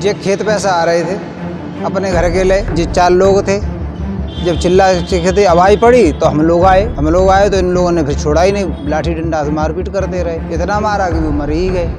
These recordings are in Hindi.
जे खेत पे से आ रहे थे अपने घर के लिए, जो 4 लोग थे। जब चिल्ला चिल्लाते आवाज़ पड़ी तो हम लोग आए तो इन लोगों ने फिर छोड़ा ही नहीं, लाठी डंडा से मारपीट करते रहे, इतना मारा कि वो मर ही गए।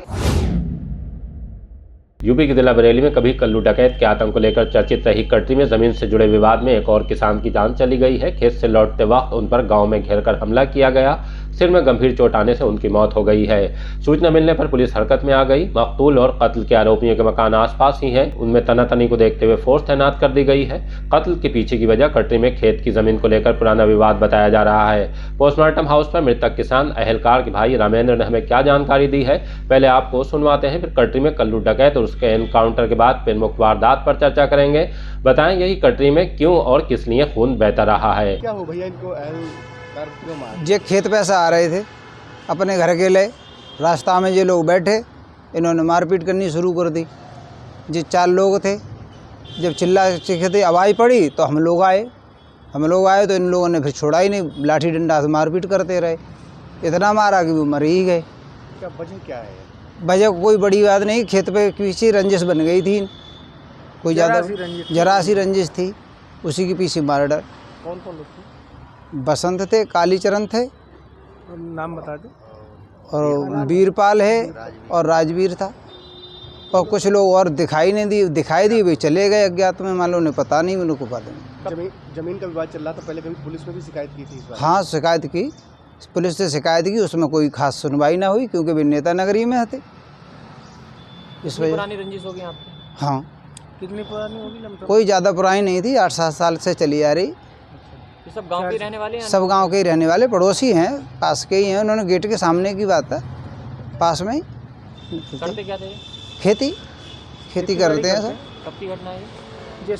यूपी के जिला बरेली में कभी कल्लू डकैत के आतंक को लेकर चर्चित रही कटरी में जमीन से जुड़े विवाद में एक और किसान की जान चली गई है। खेत से लौटते वक्त उन पर गांव में घेरकर हमला किया गया, सिर में गंभीर चोट आने से उनकी मौत हो गई है। सूचना मिलने पर पुलिस हरकत में आ गई। मकतूल और कत्ल के आरोपियों के मकान आसपास ही हैं, उनमें तनातनी को देखते हुए फोर्स तैनात कर दी गई है। कत्ल के पीछे की वजह कटरी में खेत की जमीन को लेकर पुराना विवाद बताया जा रहा है। पोस्टमार्टम हाउस पर मृतक किसान अहलकार के भाई रामेंद्र ने हमें क्या जानकारी दी है, पहले आपको सुनवाते हैं, फिर कटरी में कल्लू डकैत और उसके एनकाउंटर के बाद प्रमुख वारदात पर चर्चा करेंगे। बताएंगे कि कटरी में क्यों और किस लिए खून बहता रहा है। क्या हो भैया, इनको क्यों मारा? जे खेत पे से आ रहे थे अपने घर के लिए, रास्ता में जो लोग बैठे, इन्होंने मारपीट करनी शुरू कर दी। जो 4 लोग थे, जब चिल्ला चिल्लाते आवाज़ पड़ी तो हम लोग आए तो इन लोगों ने फिर छोड़ा ही नहीं, लाठी डंडा से मारपीट करते रहे, इतना मारा कि वो मर ही गए। क्या वजह क्या है? वजह कोई बड़ी बात नहीं, खेत पे पीछे रंजिश बन गई थी, कोई ज़्यादा जरा सी रंजिश थी, उसी के पीछे मर्डर। कौन कौन लोग थे? बसंत थे, कालीचरण थे, नाम बता दो। और वीरपाल है और राजवीर था, और कुछ लोग और दिखाई दिए वे चले गए अज्ञात में, मान लो उन्हें पता नहीं, उनको पता नहीं। जमीन का विवाद चल रहा था, पहले कभी पुलिस में भी शिकायत की थी इस बार? हाँ, शिकायत की, पुलिस से शिकायत की, उसमें कोई खास सुनवाई ना हुई क्योंकि वे नेता नगरी में थे, इस वजह। पुरानी रंजिश होगी आपकी? हाँ। कितनी पुरानी होगी? कोई ज़्यादा पुरानी नहीं थी, 8-7 साल से चली आ रही। ये सब गांव के रहने वाले हैं? सब गांव के ही रहने वाले, पड़ोसी हैं, पास के ही हैं। उन्होंने गेट के सामने की बात है, पास में ही। करते क्या थे? खेती करते हैं सब। कब की घटना है जो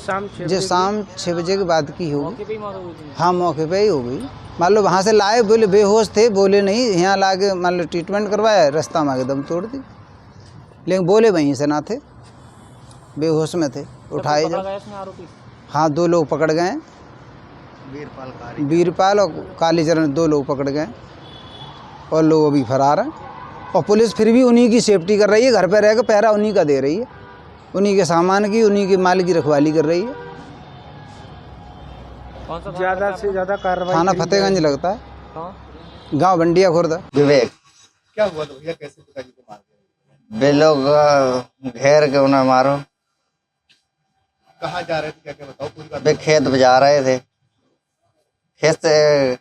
शाम 6 बजे के बाद की होगी। मौके पे ही मौत हो गई? हाँ, मौके पे ही हो गई। मान लो वहाँ से लाए, बोले बेहोश थे, बोले नहीं, यहाँ ला के मान लो ट्रीटमेंट करवाया, रास्ता में आके दम तोड़ दी, लेकिन बोले वहीं से ना थे, बेहोश में थे, उठाए जब। हाँ, 2 लोग पकड़ गए, वीरपाल और कालीचरण, 2 लोग पकड़ गए, और लोग अभी फरार हैं। और पुलिस फिर भी उन्हीं की सेफ्टी कर रही है, घर पे रह कर पहरा उन्हीं का दे रही है, उन्हीं के सामान की, उन्हीं के माल की रखवाली कर रही है। ज़्यादा से ज़्यादा कार्रवाई? थाना फतेहगंज लगता है, गांव बंडिया खुर्द। विवेक। क्या हुआ था भैया, कैसे पिताजी को मार दिया? वे लोग घेर के उन्हें मारो। कहाँ जा रहे थे, क्या क्या बताओ पूरी बात। वे खेत बजा रहे थे, खेत से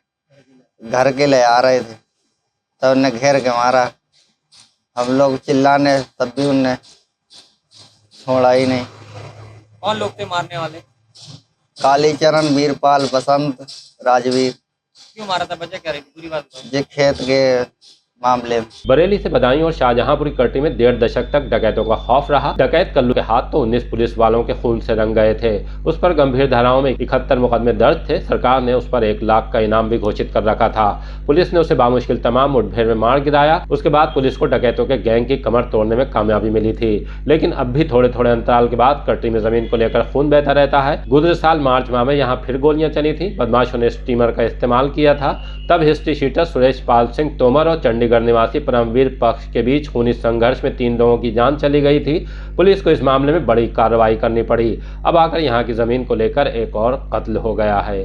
घर के ले आ रहे थे, तब उन्हें घेर के मारा। हम लोग चिल्लाने, तब भी उनने छोड़ा ही नहीं। कौन लोग थे मारने वाले? कालीचरण, वीरपाल, बसंत, राजवीर। क्यों मारा था, वजह क्या रही थी, पूरी बात बताओ। जे खेत के मामले में। बरेली से बदायूं और शाहजहांपुर की कटरी में 1.5 दशक तक डकैतों का खौफ रहा। डकैत कल्लू के हाथ तो 19 पुलिस वालों के खून से रंग गए थे। उस पर गंभीर धाराओं में 71 मुकदमे दर्ज थे। सरकार ने उस पर 1 लाख का इनाम भी घोषित कर रखा था। पुलिस ने उसे बामुश्किल तमाम मुठभेड़ में मार गिराया। उसके बाद पुलिस को डकैतों के गैंग की कमर तोड़ने में कामयाबी मिली थी, लेकिन अब भी थोड़े थोड़े अंतराल के बाद कटरी में जमीन को लेकर खून बहता रहता है। गुजरे साल मार्च माह में यहाँ फिर गोलियां चली थी। बदमाशों ने स्टीमर का इस्तेमाल किया था। तब हिस्ट्री शीटर सुरेश पाल सिंह तोमर और चंडीगढ़ निवासी परमवीर पक्ष के बीच खूनी संघर्ष में 3 लोगों की जान चली गई थी। पुलिस को इस मामले में बड़ी कार्रवाई करनी पड़ी। अब आकर यहाँ की जमीन को लेकर एक और कत्ल हो गया है।